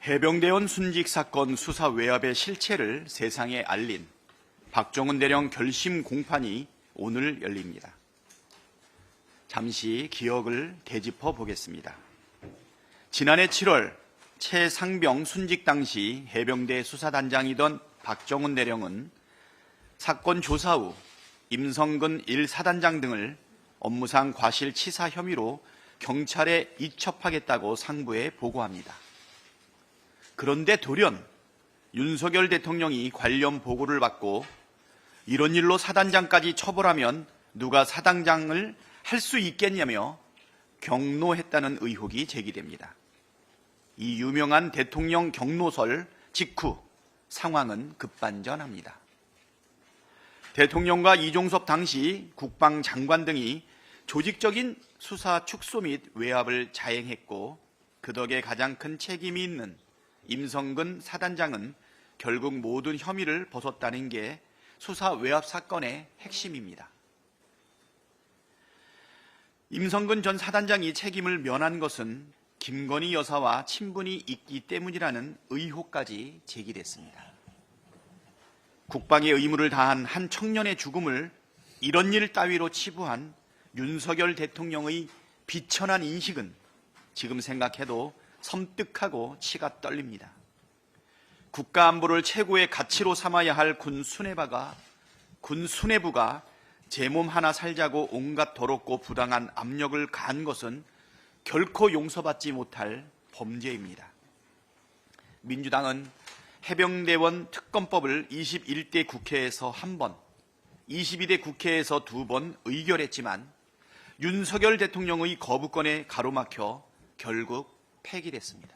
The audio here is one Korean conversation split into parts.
해병대원 순직 사건 수사 외압의 실체를 세상에 알린 박정훈 대령 결심 공판이 오늘 열립니다. 잠시 기억을 되짚어 보겠습니다. 지난해 7월 최상병 순직 당시 해병대 수사단장이던 박정훈 대령은 사건 조사 후 임성근 1사단장 등을 업무상 과실치사 혐의로 경찰에 이첩하겠다고 상부에 보고합니다. 그런데 돌연 윤석열 대통령이 관련 보고를 받고 이런 일로 사단장까지 처벌하면 누가 사단장을 할 수 있겠냐며 경로했다는 의혹이 제기됩니다. 이 유명한 대통령 경로설 직후 상황은 급반전합니다. 대통령과 이종섭 당시 국방장관 등이 조직적인 수사 축소 및 외압을 자행했고 그 덕에 가장 큰 책임이 있는 임성근 사단장은 결국 모든 혐의를 벗었다는 게 수사 외압 사건의 핵심입니다. 임성근 전 사단장이 책임을 면한 것은 김건희 여사와 친분이 있기 때문이라는 의혹까지 제기됐습니다. 국방의 의무를 다한 한 청년의 죽음을 이런 일 따위로 치부한 윤석열 대통령의 비천한 인식은 지금 생각해도 섬뜩하고 치가 떨립니다. 국가 안보를 최고의 가치로 삼아야 할 군 수뇌부가 제 몸 하나 살자고 온갖 더럽고 부당한 압력을 가한 것은 결코 용서받지 못할 범죄입니다. 민주당은 해병대원 특검법을 21대 국회에서 한 번, 22대 국회에서 두 번 의결했지만 윤석열 대통령의 거부권에 가로막혀 결국 폐기됐습니다.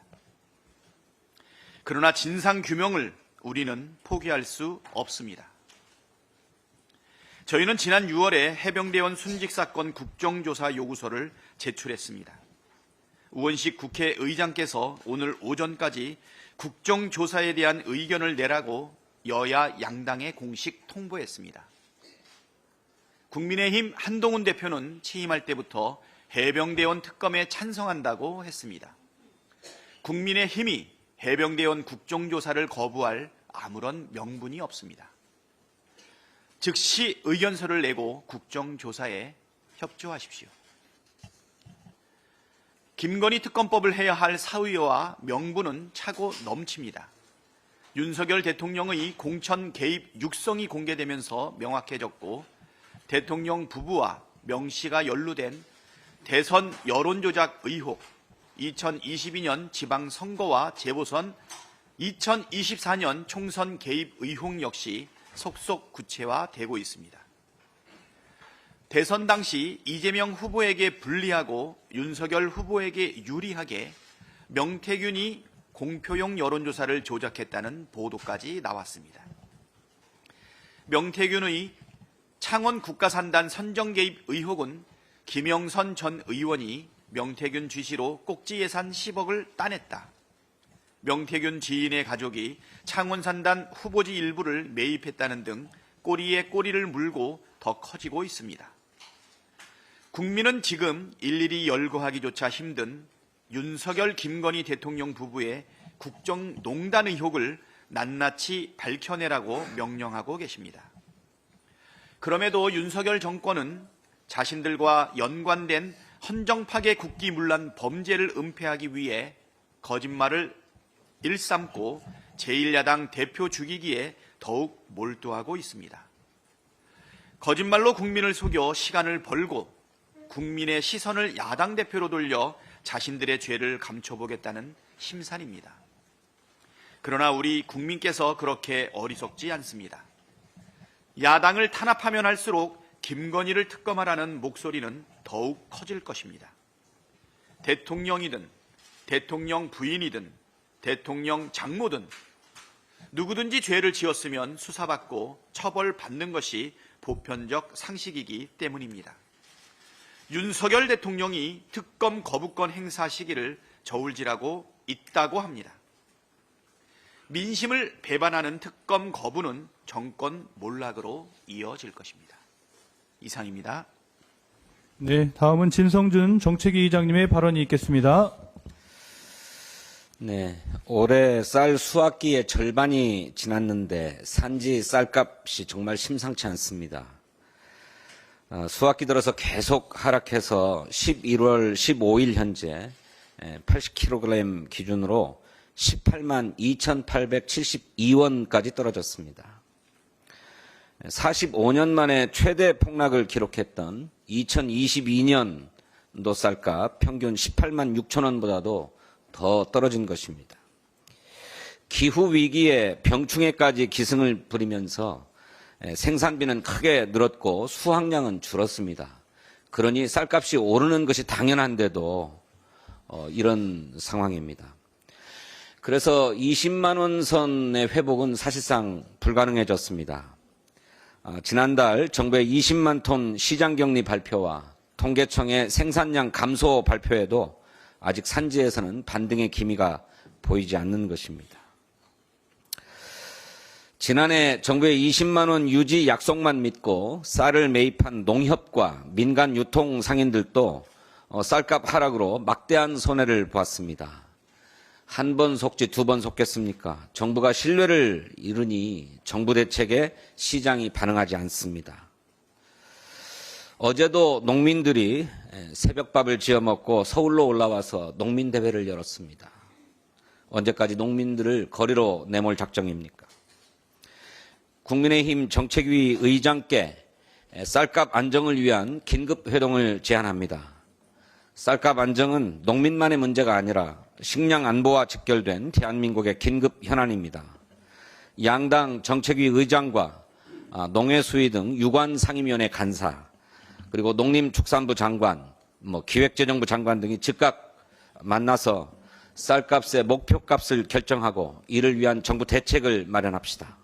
그러나 진상규명을 우리는 포기할 수 없습니다. 저희는 지난 6월에 해병대원 순직 사건 국정조사 요구서를 제출했습니다. 우원식 국회의장께서 오늘 오전까지 국정조사에 대한 의견을 내라고 여야 양당에 공식 통보했습니다. 국민의힘 한동훈 대표는 취임할 때부터 해병대원 특검에 찬성한다고 했습니다. 국민의힘이 해병대원 국정조사를 거부할 아무런 명분이 없습니다. 즉시 의견서를 내고 국정조사에 협조하십시오. 김건희 특검법을 해야 할 사의와 명분은 차고 넘칩니다. 윤석열 대통령의 공천 개입 육성이 공개되면서 명확해졌고 대통령 부부와 명 씨가 연루된 대선 여론조작 의혹, 2022년 지방선거와 재보선, 2024년 총선 개입 의혹 역시 속속 구체화되고 있습니다. 대선 당시 이재명 후보에게 불리하고 윤석열 후보에게 유리하게 명태균이 공표용 여론조사를 조작했다는 보도까지 나왔습니다. 명태균의 창원 국가산단 선정 개입 의혹은 김영선 전 의원이 명태균 지시로 꼭지 예산 10억을 따냈다. 명태균 지인의 가족이 창원산단 후보지 일부를 매입했다는 등 꼬리에 꼬리를 물고 더 커지고 있습니다. 국민은 지금 일일이 열거하기조차 힘든 윤석열 김건희 대통령 부부의 국정농단 의혹을 낱낱이 밝혀내라고 명령하고 계십니다. 그럼에도 윤석열 정권은 자신들과 연관된 헌정파괴 국기문란 범죄를 은폐하기 위해 거짓말을 일삼고 제1야당 대표 죽이기에 더욱 몰두하고 있습니다. 거짓말로 국민을 속여 시간을 벌고 국민의 시선을 야당 대표로 돌려 자신들의 죄를 감춰보겠다는 심산입니다. 그러나 우리 국민께서 그렇게 어리석지 않습니다. 야당을 탄압하면 할수록 김건희를 특검하라는 목소리는 더욱 커질 것입니다. 대통령이든 대통령 부인이든 대통령 장모든 누구든지 죄를 지었으면 수사받고 처벌받는 것이 보편적 상식이기 때문입니다. 윤석열 대통령이 특검 거부권 행사 시기를 저울질하고 있다고 합니다. 민심을 배반하는 특검 거부는 정권 몰락으로 이어질 것입니다. 이상입니다. 네, 다음은 진성준 정책위 의장님의 발언이 있겠습니다. 네, 올해 쌀 수확기의 절반이 지났는데 산지 쌀값이 정말 심상치 않습니다. 수확기 들어서 계속 하락해서 11월 15일 현재 80kg 기준으로 18만 2,872원까지 떨어졌습니다. 45년 만에 최대 폭락을 기록했던 2022년도 쌀값 평균 18만 6천 원보다도 더 떨어진 것입니다. 기후 위기에 병충해까지 기승을 부리면서 생산비는 크게 늘었고 수확량은 줄었습니다. 그러니 쌀값이 오르는 것이 당연한데도 이런 상황입니다. 그래서 20만 원 선의 회복은 사실상 불가능해졌습니다. 지난달 정부의 20만 톤 시장격리 발표와 통계청의 생산량 감소 발표에도 아직 산지에서는 반등의 기미가 보이지 않는 것입니다. 지난해 정부의 20만 원 유지 약속만 믿고 쌀을 매입한 농협과 민간 유통 상인들도 쌀값 하락으로 막대한 손해를 보았습니다. 한 번 속지 두 번 속겠습니까? 정부가 신뢰를 잃으니 정부 대책에 시장이 반응하지 않습니다. 어제도 농민들이 새벽밥을 지어 먹고 서울로 올라와서 농민대회를 열었습니다. 언제까지 농민들을 거리로 내몰 작정입니까? 국민의힘 정책위 의장께 쌀값 안정을 위한 긴급회동을 제안합니다. 쌀값 안정은 농민만의 문제가 아니라 식량 안보와 직결된 대한민국의 긴급 현안입니다. 양당 정책위 의장과 농해수위 등 유관상임위원회 간사 그리고 농림축산부 장관, 기획재정부 장관 등이 즉각 만나서 쌀값의 목표값을 결정하고 이를 위한 정부 대책을 마련합시다.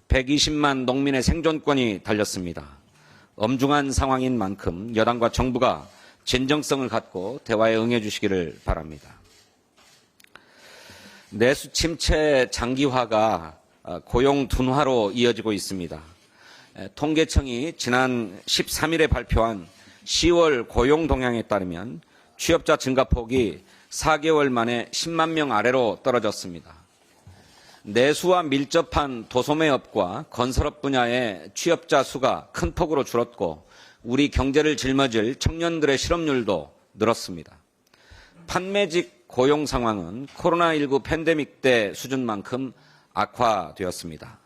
120만 농민의 생존권이 달렸습니다. 엄중한 상황인 만큼 여당과 정부가 진정성을 갖고 대화에 응해 주시기를 바랍니다. 내수 침체 장기화가 고용 둔화로 이어지고 있습니다. 통계청이 지난 13일에 발표한 10월 고용 동향에 따르면 취업자 증가폭이 4개월 만에 10만 명 아래로 떨어졌습니다. 내수와 밀접한 도소매업과 건설업 분야의 취업자 수가 큰 폭으로 줄었고 우리 경제를 짊어질 청년들의 실업률도 늘었습니다. 판매직 고용 상황은 코로나19 팬데믹 때 수준만큼 악화되었습니다.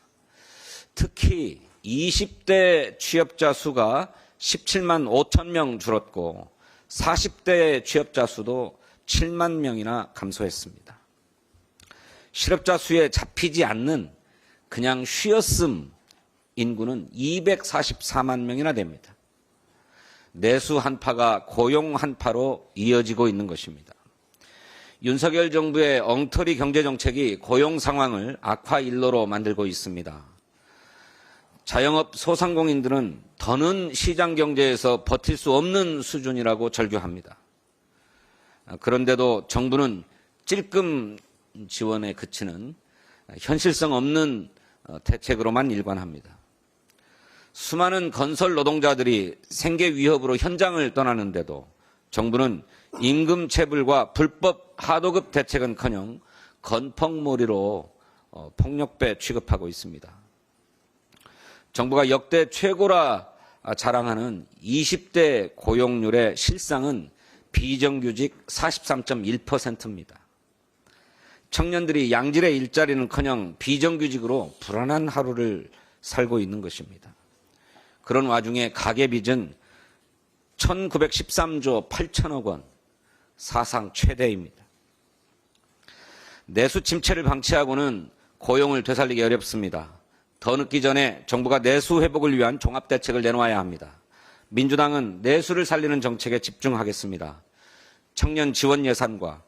특히 20대 취업자 수가 17만 5천 명 줄었고 40대 취업자 수도 7만 명이나 감소했습니다. 실업자 수에 잡히지 않는 그냥 쉬었음 인구는 244만 명이나 됩니다. 내수 한파가 고용 한파로 이어지고 있는 것입니다. 윤석열 정부의 엉터리 경제정책이 고용 상황을 악화 일로로 만들고 있습니다. 자영업 소상공인들은 더는 시장경제에서 버틸 수 없는 수준이라고 절규합니다. 그런데도 정부는 찔끔 지원에 그치는 현실성 없는 대책으로만 일관합니다. 수많은 건설 노동자들이 생계 위협으로 현장을 떠나는데도 정부는 임금 체불과 불법 하도급 대책은커녕 건펑몰이로 폭력배 취급하고 있습니다. 정부가 역대 최고라 자랑하는 20대 고용률의 실상은 비정규직 43.1%입니다. 청년들이 양질의 일자리는커녕 비정규직으로 불안한 하루를 살고 있는 것입니다. 그런 와중에 가계빚은 1913조 8천억 원, 사상 최대입니다. 내수 침체를 방치하고는 고용을 되살리기 어렵습니다. 더 늦기 전에 정부가 내수 회복을 위한 종합대책을 내놓아야 합니다. 민주당은 내수를 살리는 정책에 집중하겠습니다. 청년 지원 예산과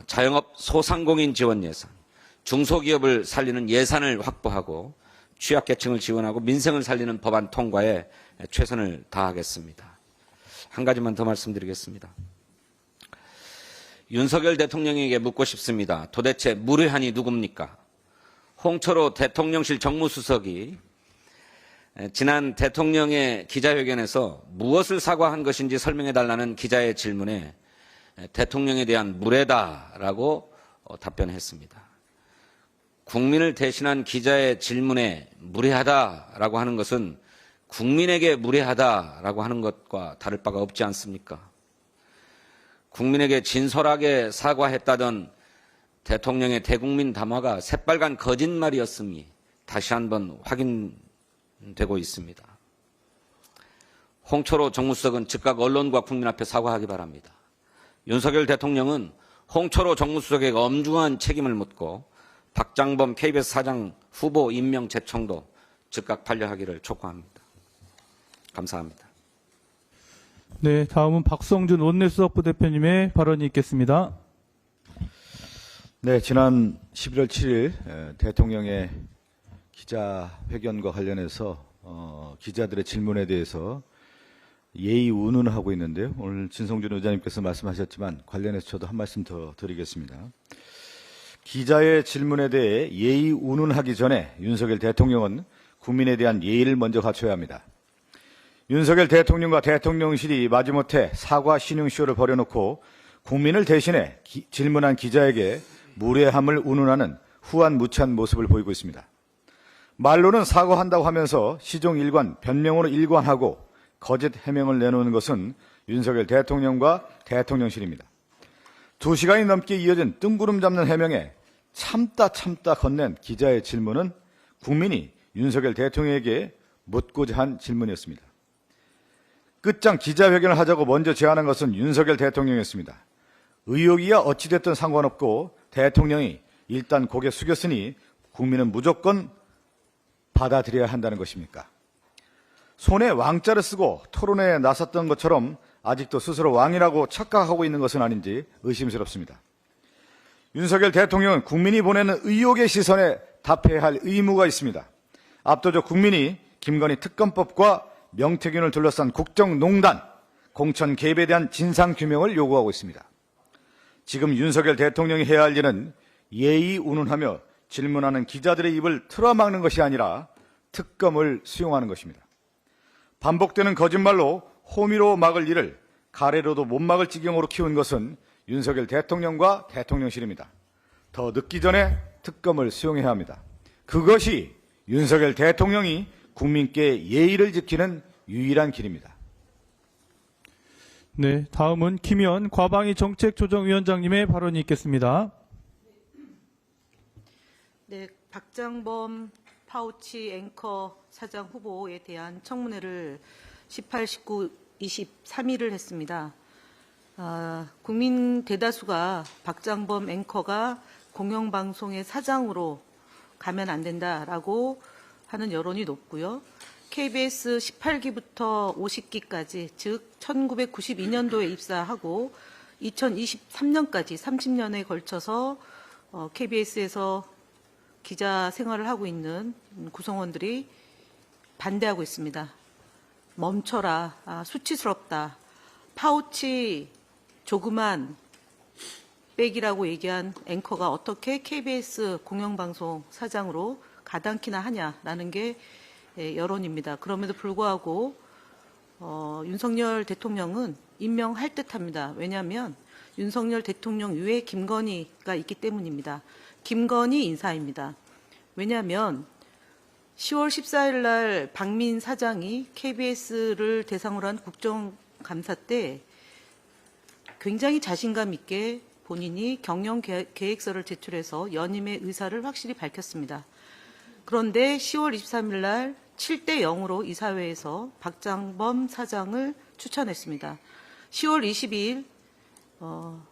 자영업 소상공인 지원 예산, 중소기업을 살리는 예산을 확보하고 취약계층을 지원하고 민생을 살리는 법안 통과에 최선을 다하겠습니다. 한 가지만 더 말씀드리겠습니다. 윤석열 대통령에게 묻고 싶습니다. 도대체 무례한이 누굽니까? 홍철호 대통령실 정무수석이 지난 대통령의 기자회견에서 무엇을 사과한 것인지 설명해달라는 기자의 질문에 대통령에 대한 무례다라고 답변했습니다. 국민을 대신한 기자의 질문에 무례하다라고 하는 것은 국민에게 무례하다라고 하는 것과 다를 바가 없지 않습니까? 국민에게 진솔하게 사과했다던 대통령의 대국민 담화가 새빨간 거짓말이었음이 다시 한번 확인되고 있습니다. 홍철호 정무수석은 즉각 언론과 국민 앞에 사과하기 바랍니다. 윤석열 대통령은 홍철호 정무수석에게 엄중한 책임을 묻고 박장범 KBS 사장 후보 임명 재청도 즉각 반려하기를 촉구합니다. 감사합니다. 네, 다음은 박성준 원내수석 부대표님의 발언이 있겠습니다. 네, 지난 11월 7일 대통령의 기자회견과 관련해서 기자들의 질문에 대해서 예의 운운하고 있는데요. 오늘 진성준 의장님께서 말씀하셨지만 관련해서 저도 한 말씀 더 드리겠습니다. 기자의 질문에 대해 예의 운운하기 전에 윤석열 대통령은 국민에 대한 예의를 먼저 갖춰야 합니다. 윤석열 대통령과 대통령실이 마지못해 사과 신용쇼를 벌여놓고 국민을 대신해 질문한 기자에게 무례함을 운운하는 후한무치한 모습을 보이고 있습니다. 말로는 사과한다고 하면서 시종일관 변명으로 일관하고 거짓 해명을 내놓는 것은 윤석열 대통령과 대통령실입니다. 2시간이 넘게 이어진 뜬구름 잡는 해명에 참다 건넨 기자의 질문은 국민이 윤석열 대통령에게 묻고자 한 질문이었습니다. 끝장 기자회견을 하자고 먼저 제안한 것은 윤석열 대통령이었습니다. 의혹이야 어찌됐든 상관없고 대통령이 일단 고개 숙였으니 국민은 무조건 받아들여야 한다는 것입니까? 손에 왕자를 쓰고 토론회에 나섰던 것처럼 아직도 스스로 왕이라고 착각하고 있는 것은 아닌지 의심스럽습니다. 윤석열 대통령은 국민이 보내는 의혹의 시선에 답해야 할 의무가 있습니다. 압도적 국민이 김건희 특검법과 명태균을 둘러싼 국정농단, 공천 개입에 대한 진상규명을 요구하고 있습니다. 지금 윤석열 대통령이 해야 할 일은 예의 운운하며 질문하는 기자들의 입을 틀어막는 것이 아니라 특검을 수용하는 것입니다. 반복되는 거짓말로 호미로 막을 일을 가래로도 못 막을 지경으로 키운 것은 윤석열 대통령과 대통령실입니다. 더 늦기 전에 특검을 수용해야 합니다. 그것이 윤석열 대통령이 국민께 예의를 지키는 유일한 길입니다. 네, 다음은 김현 과방위 정책조정위원장님의 발언이 있겠습니다. 네, 박장범 파우치 앵커 사장 후보에 대한 청문회를 18, 19, 23일을 했습니다. 국민 대다수가 박장범 앵커가 공영방송의 사장으로 가면 안 된다라고 하는 여론이 높고요. KBS 18기부터 50기까지, 즉 1992년도에 입사하고 2023년까지 30년에 걸쳐서 KBS에서 기자 생활을 하고 있는 구성원들이 반대하고 있습니다. 멈춰라, 수치스럽다, 파우치 조그만 백이라고 얘기한 앵커가 어떻게 KBS 공영방송 사장으로 가당키나 하냐라는 게 여론입니다. 그럼에도 불구하고 윤석열 대통령은 임명할 듯합니다. 왜냐하면 윤석열 대통령 위에 김건희가 있기 때문입니다. 김건희 인사입니다. 왜냐하면 10월 14일 날 박민 사장이 KBS를 대상으로 한 국정감사 때 굉장히 자신감 있게 본인이 경영 계획서를 제출해서 연임의 의사를 확실히 밝혔습니다. 그런데 10월 23일 날 7대 0으로 이사회에서 박장범 사장을 추천했습니다. 10월 22일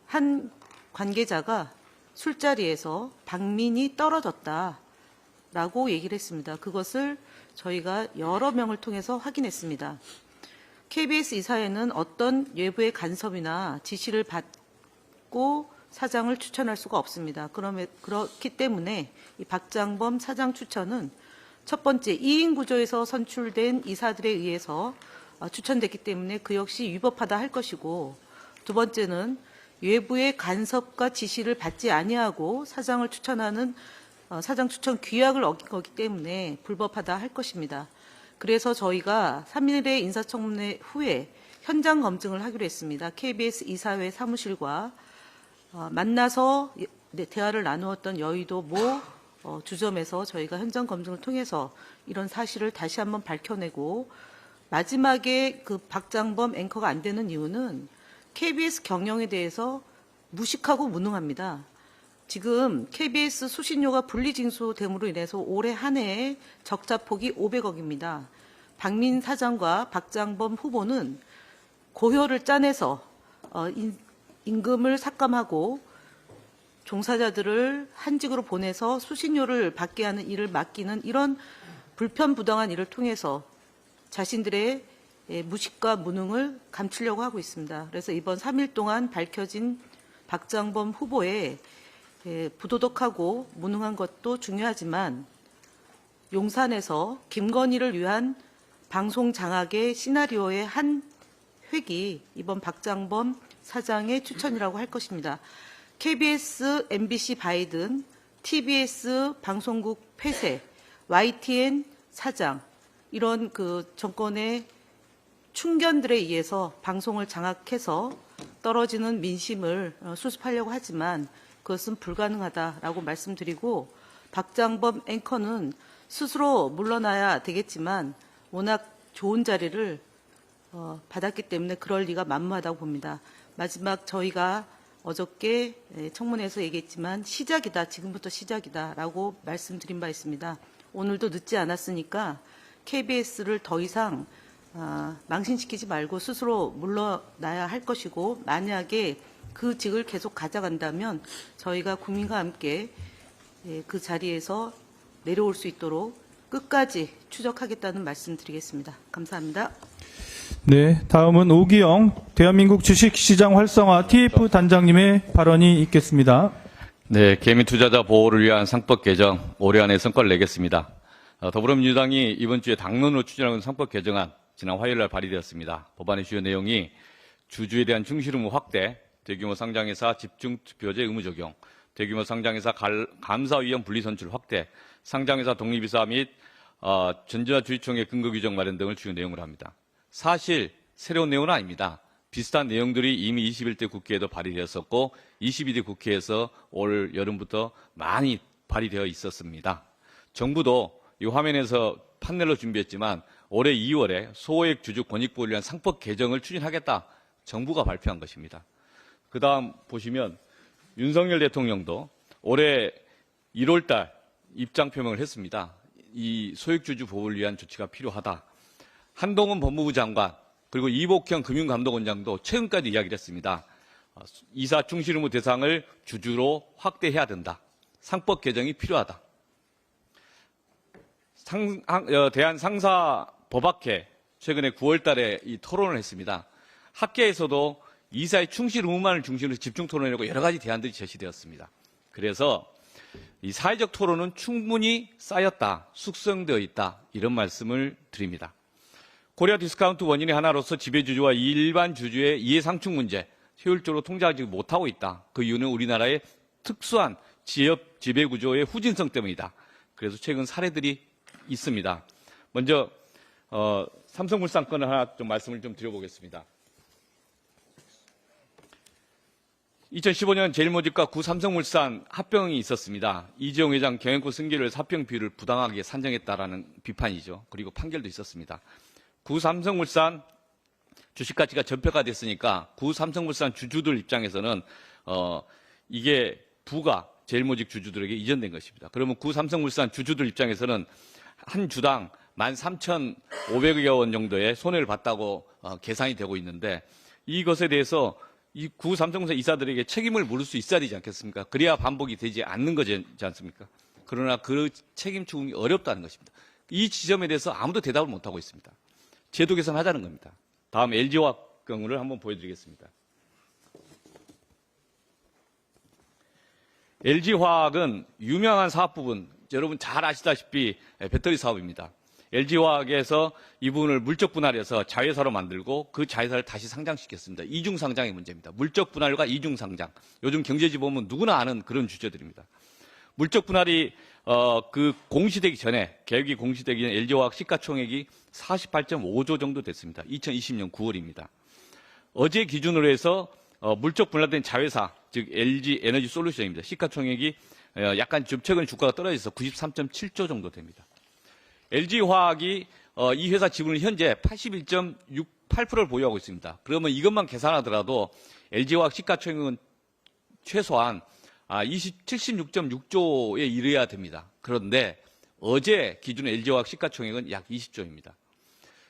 한 관계자가 술자리에서 박민이 떨어졌다라고 얘기를 했습니다. 그것을 저희가 여러 명을 통해서 확인했습니다. KBS 이사회는 어떤 외부의 간섭이나 지시를 받고 사장을 추천할 수가 없습니다. 그렇기 때문에 이 박장범 사장 추천은 첫 번째 2인 구조에서 선출된 이사들에 의해서 추천됐기 때문에 그 역시 위법하다 할 것이고, 두 번째는 외부의 간섭과 지시를 받지 아니하고 사장을 추천하는 사장 추천 규약을 어긴 거기 때문에 불법하다 할 것입니다. 그래서 저희가 3일의 인사청문회 후에 현장 검증을 하기로 했습니다. KBS 이사회 사무실과 만나서 대화를 나누었던 여의도 모 주점에서 저희가 현장 검증을 통해서 이런 사실을 다시 한번 밝혀내고, 마지막에 그 박장범 앵커가 안 되는 이유는 KBS 경영에 대해서 무식하고 무능합니다. 지금 KBS 수신료가 분리징수됨으로 인해서 올해 한 해에 적자폭이 500억입니다. 박민 사장과 박장범 후보는 고효를 짜내서 임금을 삭감하고 종사자들을 한직으로 보내서 수신료를 받게 하는 일을 맡기는 이런 불편부당한 일을 통해서 자신들의 무식과 무능을 감추려고 하고 있습니다. 그래서 이번 3일 동안 밝혀진 박장범 후보의 부도덕하고 무능한 것도 중요하지만, 용산에서 김건희를 위한 방송 장악의 시나리오의 한 획이 이번 박장범 사장의 추천이라고 할 것입니다. KBS, MBC 바이든, TBS 방송국 폐쇄, YTN 사장, 이런 그 정권의 충견들에 의해서 방송을 장악해서 떨어지는 민심을 수습하려고 하지만 그것은 불가능하다라고 말씀드리고, 박장범 앵커는 스스로 물러나야 되겠지만 워낙 좋은 자리를 받았기 때문에 그럴 리가 만무하다고 봅니다. 마지막 저희가 어저께 청문회에서 얘기했지만 시작이다, 지금부터 시작이다라고 말씀드린 바 있습니다. 오늘도 늦지 않았으니까 KBS를 더 이상 망신시키지 말고 스스로 물러나야 할 것이고, 만약에 그 직을 계속 가져간다면 저희가 국민과 함께 그 자리에서 내려올 수 있도록 끝까지 추적하겠다는 말씀드리겠습니다. 감사합니다. 네, 다음은 오기영 대한민국 주식시장 활성화 TF 단장님의 발언이 있겠습니다. 네, 개미 투자자 보호를 위한 상법 개정 올해 안에 성과를 내겠습니다. 더불어민주당이 이번 주에 당론으로 추진하는 상법 개정안 지난 화요일 날 발의되었습니다. 법안의 주요 내용이 주주에 대한 충실 의무 확대, 대규모 상장회사 집중 투표제 의무 적용, 대규모 상장회사 감사위원 분리 선출 확대, 상장회사 독립이사 및 전자주의총회 근거 규정 마련 등을 주요 내용으로 합니다. 사실 새로운 내용은 아닙니다. 비슷한 내용들이 이미 21대 국회에도 발의되었었고 22대 국회에서 올 여름부터 많이 발의되어 있었습니다. 정부도 이 화면에서 판넬로 준비했지만 올해 2월에 소액 주주 권익 보호를 위한 상법 개정을 추진하겠다, 정부가 발표한 것입니다. 그 다음 보시면 윤석열 대통령도 올해 1월 달 입장 표명을 했습니다. 이 소액 주주 보호를 위한 조치가 필요하다. 한동훈 법무부 장관 그리고 이복형 금융감독원장도 최근까지 이야기를 했습니다. 이사 충실 의무 대상을 주주로 확대해야 된다. 상법 개정이 필요하다. 대한상사법학회 최근에 9월 달에 이 토론을 했습니다. 학계에서도 이사의 충실 의무만을 중심으로 집중 토론하려고 여러 가지 대안들이 제시되었습니다. 그래서 이 사회적 토론은 충분히 쌓였다, 숙성되어 있다, 이런 말씀을 드립니다. 코리아 디스카운트 원인의 하나로서 지배주주와 일반 주주의 이해상충 문제 효율적으로 통제하지 못하고 있다. 그 이유는 우리나라의 특수한 지역 지배구조의 후진성 때문이다. 그래서 최근 사례들이 있습니다. 먼저 삼성물산 건을 하나 좀 말씀을 좀 드려보겠습니다. 2015년 제일모직과 구삼성물산 합병이 있었습니다. 이재용 회장 경영권 승계를 사평 비율을 부당하게 산정했다라는 비판이죠. 그리고 판결도 있었습니다. 구삼성물산 주식가치가 전폐가 됐으니까 구삼성물산 주주들 입장에서는 이게 부가 제일모직 주주들에게 이전된 것입니다. 그러면 구삼성물산 주주들 입장에서는 한 주당 13,500여 원 정도의 손해를 봤다고 계산이 되고 있는데, 이것에 대해서 이 구삼성물산 이사들에게 책임을 물을 수 있어야 되지 않겠습니까? 그래야 반복이 되지 않는 거지 않습니까? 그러나 그 책임 추궁이 어렵다는 것입니다. 이 지점에 대해서 아무도 대답을 못하고 있습니다. 제도 개선하자는 겁니다. 다음 LG화학 경우를 한번 보여드리겠습니다. LG화학은 유명한 사업 부분, 여러분 잘 아시다시피 배터리 사업입니다. LG화학에서 이 부분을 물적 분할해서 자회사로 만들고 그 자회사를 다시 상장시켰습니다. 이중 상장의 문제입니다. 물적 분할과 이중 상장. 요즘 경제지 보면 누구나 아는 그런 주제들입니다. 물적 분할이 그 공시되기 전에, 계획이 공시되기 전에 LG화학 시가총액이 48.5조 정도 됐습니다. 2020년 9월입니다. 어제 기준으로 해서 물적 분할된 자회사 즉 LG 에너지 솔루션입니다. 시가총액이 약간 좀 최근 주가가 떨어져서 93.7조 정도 됩니다. LG화학이 이 회사 지분을 현재 81.68%를 보유하고 있습니다. 그러면 이것만 계산하더라도 LG화학 시가총액은 최소한 76.6조에 이르어야 됩니다. 그런데 어제 기준 LG화학 시가총액은 약 20조입니다.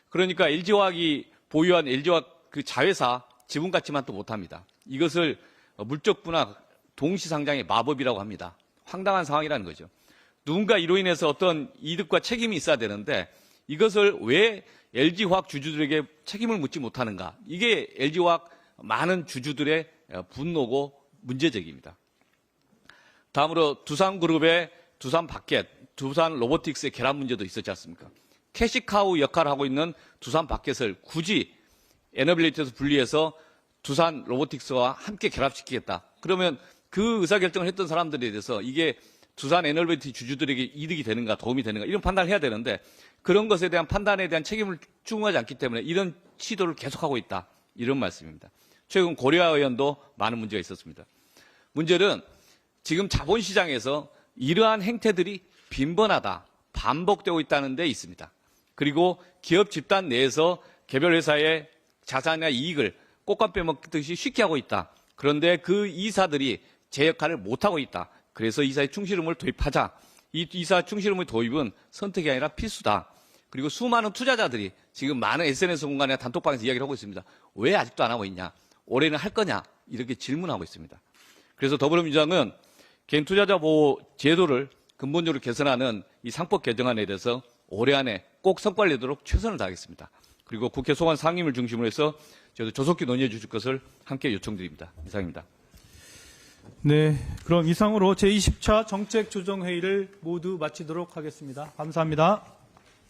그러니까 LG화학이 보유한 LG화학 그 자회사 지분 가치만 또 못합니다. 이것을 물적 분할 동시상장의 마법이라고 합니다. 황당한 상황이라는 거죠. 누군가 이로 인해서 어떤 이득과 책임이 있어야 되는데 이것을 왜 LG화학 주주들에게 책임을 묻지 못하는가? 이게 LG화학 많은 주주들의 분노고 문제제기입니다. 다음으로 두산그룹의 두산바켓, 두산 로보틱스의 결합 문제도 있었지 않습니까? 캐시카우 역할을 하고 있는 두산바켓을 굳이 에너빌리티에서 분리해서 두산 로보틱스와 함께 결합시키겠다. 그러면 그 의사결정을 했던 사람들에 대해서 이게 두산 에너빌리티 주주들에게 이득이 되는가 도움이 되는가 이런 판단을 해야 되는데 그런 것에 대한 판단에 대한 책임을 추궁하지 않기 때문에 이런 시도를 계속하고 있다. 이런 말씀입니다. 최근 고려아 의원도 많은 문제가 있었습니다. 문제는 지금 자본시장에서 이러한 행태들이 빈번하다, 반복되고 있다는 데 있습니다. 그리고 기업 집단 내에서 개별 회사의 자산이나 이익을 꽃감 빼먹듯이 쉽게 하고 있다. 그런데 그 이사들이 제 역할을 못하고 있다. 그래서 이사의 충실음을 도입하자. 이 이사 충실음의 도입은 선택이 아니라 필수다. 그리고 수많은 투자자들이 지금 많은 SNS 공간이나 단톡방에서 이야기를 하고 있습니다. 왜 아직도 안 하고 있냐? 올해는 할 거냐? 이렇게 질문하고 있습니다. 그래서 더불어민주당은 개인 투자자 보호 제도를 근본적으로 개선하는 이 상법 개정안에 대해서 올해 안에 꼭 성과를 내도록 최선을 다하겠습니다. 그리고 국회 소관 상임을 중심으로 해서 저도 조속히 논의해 주실 것을 함께 요청드립니다. 이상입니다. 네, 그럼 이상으로 제20차 정책조정회의를 모두 마치도록 하겠습니다. 감사합니다.